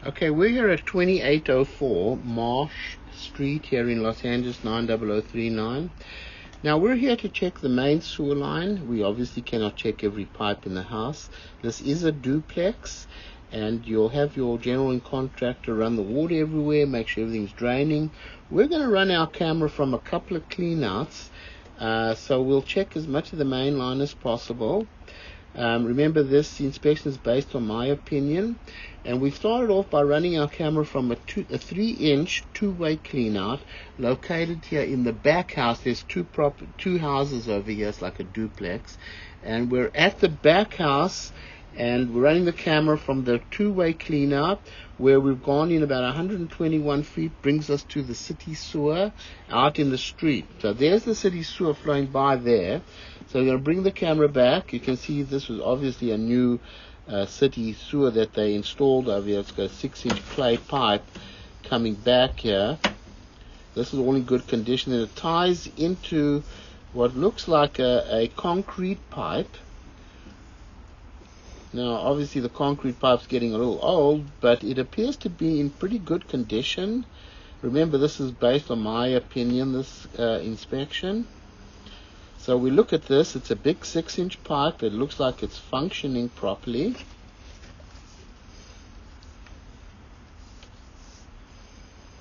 Okay, we're here at 2804 Marsh Street here in Los Angeles, 90039. Now we're here to check the main sewer line. We obviously cannot check every pipe in the house. This is a duplex, and you'll have your general contractor run the water everywhere, make sure everything's draining. We're going to run our camera from a couple of cleanouts, so we'll check as much of the main line as possible. Remember, this inspection is based on my opinion, and we started off by running our camera from a 3-inch two-way cleanout located here in the back house. There's two houses over here. It's like a duplex, and we're at the back house, and we're running the camera from the two-way cleanout where we've gone in about 121 feet, brings us to the city sewer out in the street. So there's the city sewer flowing by there. So we're going to bring the camera back. You can see this was obviously a new city sewer that they installed over here. It's got a 6-inch clay pipe coming back here. This is all in good condition, and it ties into what looks like a concrete pipe. Now, obviously, the concrete pipe's getting a little old, but it appears to be in pretty good condition. Remember, this is based on my opinion, this inspection. So we look at this. It's a big 6-inch pipe. It looks like it's functioning properly.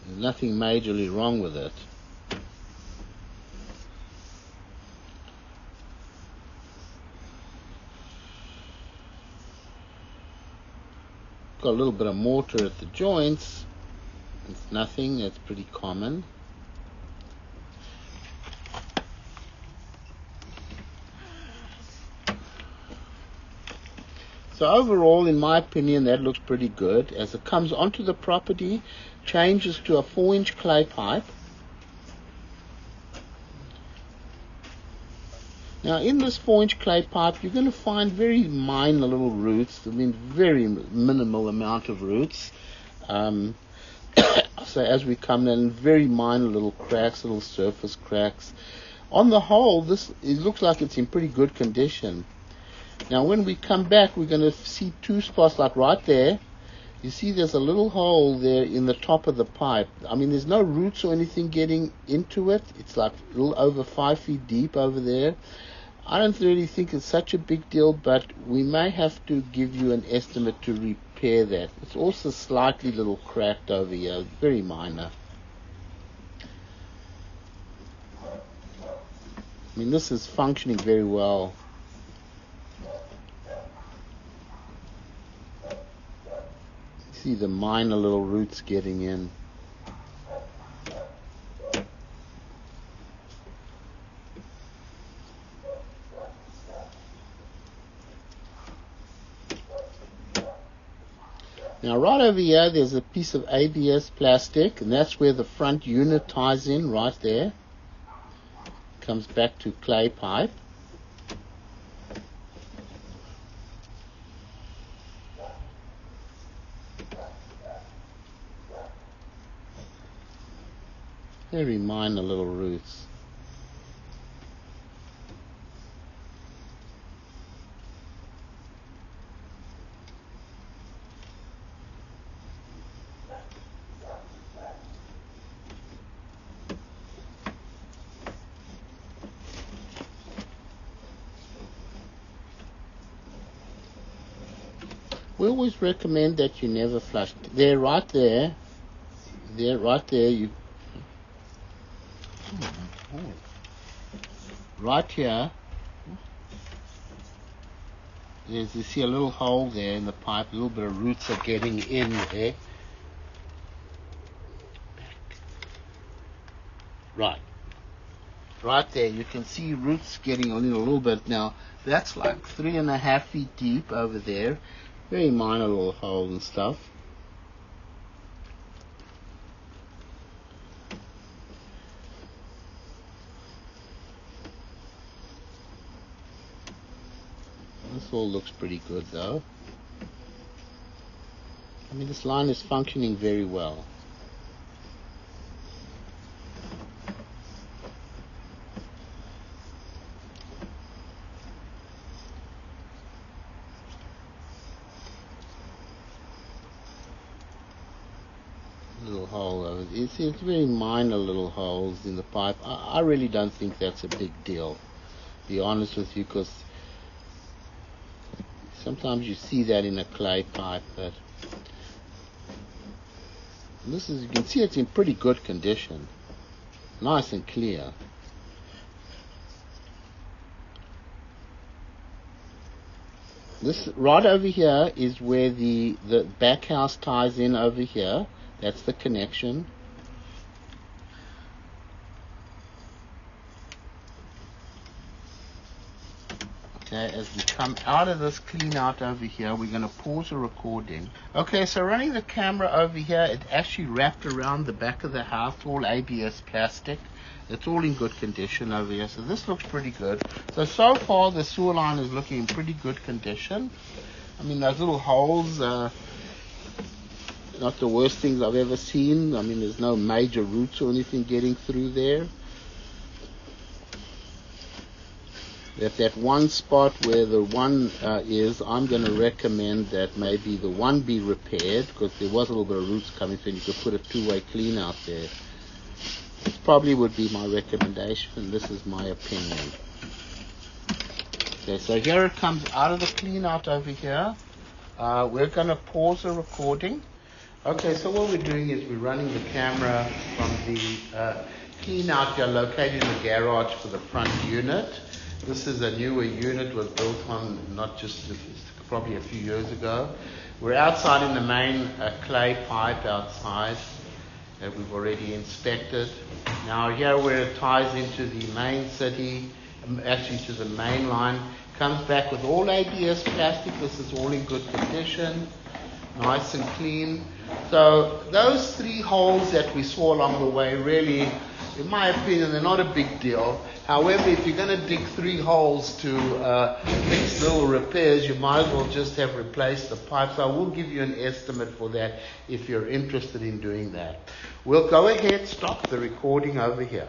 There's nothing majorly wrong with it. Got a little bit of mortar at the joints. It's nothing. It's pretty common. So overall, in my opinion, that looks pretty good. As it comes onto the property, changes to a 4-inch clay pipe. Now, in this 4-inch clay pipe, you're going to find very minor little roots. I mean, very minimal amount of roots. So as we come in, very minor little cracks, little surface cracks. On the whole, it looks like it's in pretty good condition. Now, when we come back, we're going to see two spots, like right there. You see there's a little hole there in the top of the pipe. I mean, there's no roots or anything getting into it. It's like a little over 5 feet deep over there. I don't really think it's such a big deal, but we may have to give you an estimate to repair that. It's also slightly little cracked over here, very minor. I mean, this is functioning very well. See the minor little roots getting in. Now right over here there's a piece of ABS plastic, and that's where the front unit ties in, right there. Comes back to clay pipe. Very minor little roots. We always recommend that you never flush. There, right there, right there, you. Right here, you see a little hole there in the pipe. A little bit of roots are getting in there. Right there, you can see roots getting in a little bit. Now, that's like 3.5 feet deep over there. Very minor little hole and stuff. This all looks pretty good though. I mean, this line is functioning very well. little hole over there. It's very minor little holes in the pipe. I really don't think that's a big deal, to be honest with you, because sometimes you see that in a clay pipe. But this is, you can see it's in pretty good condition, nice and clear. This rod over here is where the back house ties in over here. That's the connection. Okay, as we come out of this clean out over here, we're going to pause the recording. Okay, so running the camera over here, it actually wrapped around the back of the house, all ABS plastic. It's all in good condition over here, so this looks pretty good. So far the sewer line is looking in pretty good condition. I mean, those little holes, not the worst things I've ever seen. I mean, there's no major roots or anything getting through there. At that one spot where the one is, I'm going to recommend that maybe the one be repaired, because there was a little bit of roots coming through, and you could put a two-way clean out there. This probably would be my recommendation, and this is my opinion. Okay, so here it comes out of the clean out over here. We're going to pause the recording. Okay, so what we're doing is we're running the camera from the clean out here located in the garage for the front unit. This is a newer unit, was built on not just probably a few years ago. We're outside in the main clay pipe outside that we've already inspected. Now here where it ties into the main city, actually to the main line, comes back with all ABS plastic. This is all in good condition, nice and clean. So those three holes that we saw along the way, really, in my opinion, they're not a big deal. However, if you're going to dig three holes to fix little repairs, you might as well just have replaced the pipe. So I will give you an estimate for that if you're interested in doing that. We'll go ahead, stop the recording over here.